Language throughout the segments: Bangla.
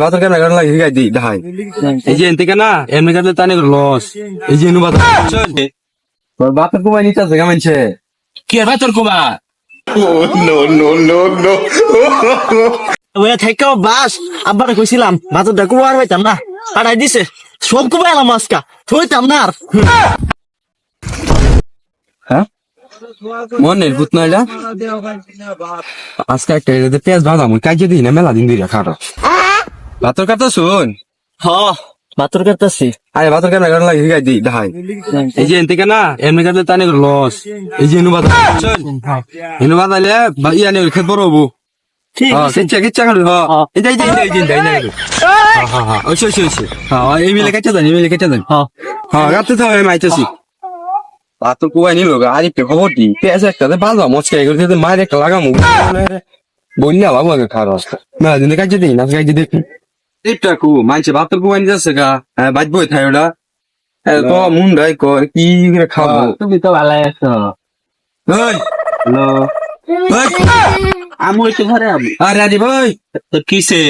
বাতর কেন কারণ লাগে হিগাই দি দেখাই এই যে এনতে কেনা এমনি কাটলে তানে লস এই যে বাতর তোর বাতর কুমাই নিতে আছে কেমনছে কি আর বাতর কুমা ওয়া থেকেও বাস আব্বারে কইছিলাম বাতরটা কুমার হইতাম না পাড়াই দিছে সব কুমাই এলাম আজকা থইতাম না আর হ্যাঁ মনের ভূত নয়টা আজকে একটা পেঁয়াজ বাদাম কাজে দিই না মেলা দিন ধরে খাটো বাতর কাটা শুন হ বাতর কাটতাছি আরে বাতর কেন কারণ লাগে হিগাই দি দেখাই এই যে এনতে কেনা এমনি কাটলে তানে লস এই যে বাতর এনু বাদালে ইয়া নে খেত বড় হবো ঠিক আছে কিচ্ছা খালু এই এই মিলে কেটে দেন রাতে তো আমি আইতেছি বাতর কুয়াই নিল আরেকটা খবর দি পেঁয়াজ একটা বাজা মচকাই করে মায়ের একটা লাগামু বন্যা লাগবো আগে খাওয়ার রাস্তা মেলা দিনে কাজে দিই না কাজে দেখি এইটা কু মানছে বাতর কুয়াই নিয়ে যাচ্ছে গা বাজবই থাই ওটা তো মুন্ডাই কর কি করে খাবো তুমি তো ভালো আছো হ্যালো আমি তো ঘরে আমি আরে আরে ভাই তো কিসে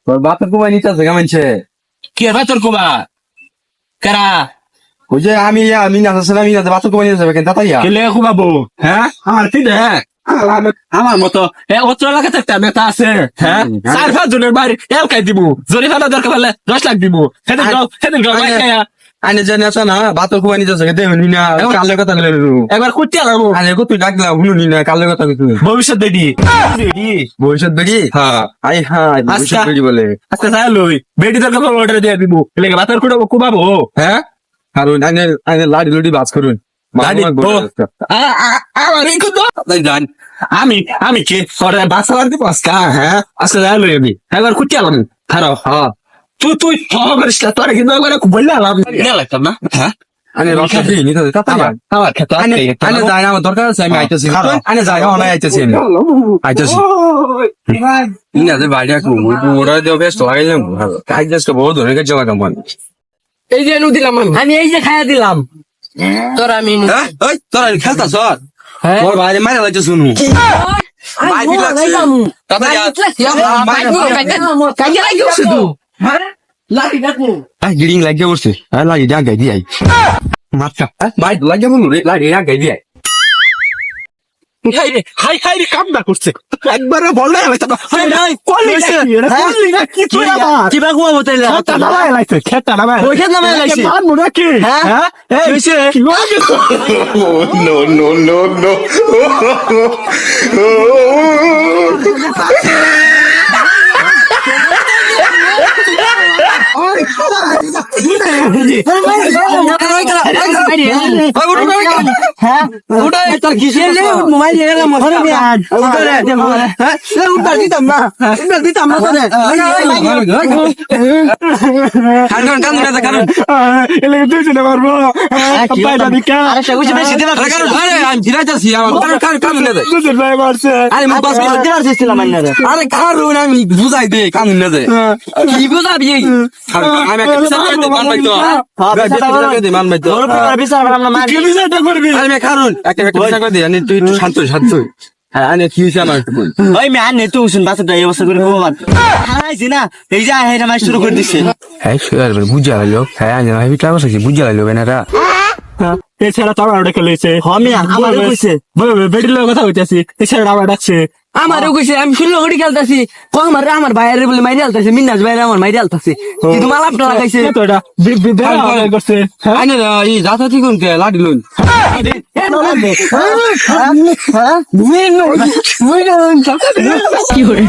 তোর বাতর কুয়াই নিতে আছে কেমনছে কি আর বাতর কুমা কারা ওই যে আমি না বাতর কুয়াই নিতে যাবে কেন তাতাইয়া কেলে কুমাবো হ্যাঁ আমার কি দেখ আমার মতো অত এলাকা থাকতে মেতা আছে হ্যাঁ 4-5 জনের বাড়ি এলকাই দিব জরিমানা দরকার হলে 10 লাখ দিব সেদিন আনে জানি আছে না বাতর কুয়াই নিতে আছে দেখুন না কালের কথা গেল একবার কুত্তি আলামু আরে কত ডাকলাম শুনুনি না কালের কথা কিছু ভবিষ্যৎ বেডি ভবিষ্যৎ বেড়ি হ্যাঁ আই হ্যাঁ ভবিষ্যৎ বেড়ি বলে আচ্ছা তাই লই বেডি দরকার হলে অর্ডার দিয়ে দিব এলাকা বাতর কুমাবো হ্যাঁ কারণ আনে লাড়ি লুড়ি বাস করুন আমি কি বাসা দিব আজকা হ্যাঁ আচ্ছা তাই লই আমি একবার কুত্তি আলামু খারাপ হ্যাঁ তুই করিস না তোরা কিন্তু একবার বললে আলাম লাগতাম না হ্যাঁ আনে রক্ষা দিই নিতে তাতাইয়া আমার খেতে আনে যায় আমার দরকার আছে আমি আইতেছি আনে যায় না আইতেছি আইতেছি না যে বাইরে ওরা দেও বেশ লাগাইলাম কাজ জাস্ট বড় ধরে গেছে লাগাম এই যে এনু দিলাম আমি এই যে খাইয়া দিলাম তোর আমি ওই তোরা খেলতা সর ওর বাইরে মারা যাচ্ছে শুনু মাই দিলাছে তাতাইয়া গিরিং লাগিয়ে বসছে হ্যাঁ লাগি যা গাই দিয়াই মাথা মাই লাগিয়ে বলু রে লাগি যা গাই দিয়াই হাই রে কাম না করছে একবার বললে কিবা ঘুমাবো তাইলে খেতা নামাই লাইছে কি হ্যাঁ আরে কারণ আমি বুঝাই দে কানুন না দে কি বুঝাবি আমি একটা বিচার কারণ একটা বিচার করে দিই তুই একটু শান্ত হ্যাঁ আনে কি হয়েছে আমার ওই মে আনে তুই শুন বাচ্চাটা এই অবস্থা করে ভগবান হারাইছি না এই যে হেরা মাই শুরু করে দিচ্ছে হ্যাঁ বুঝা লাইলো হ্যাঁ আমি ভাবি ক্লাস আছে বুঝা লাইলো বেনারা এছাড়া তো আমার খেলেছে আমি আমার কইছে বেডির কথা হইতাছি এছাড়া আমার ডাকছে আমারও কইছে আমি 16 কোটি খেলতাছি আমার বাইরে বলে মাইরে আলতাছে মিন্নাজ বাইরে আমার মাইরে আলতাছে কিন্তু মাল আপনা লাগাইছে তো এটা করছে আনে এই জাতা ঠিক কোন কে লাডি লইন কি করে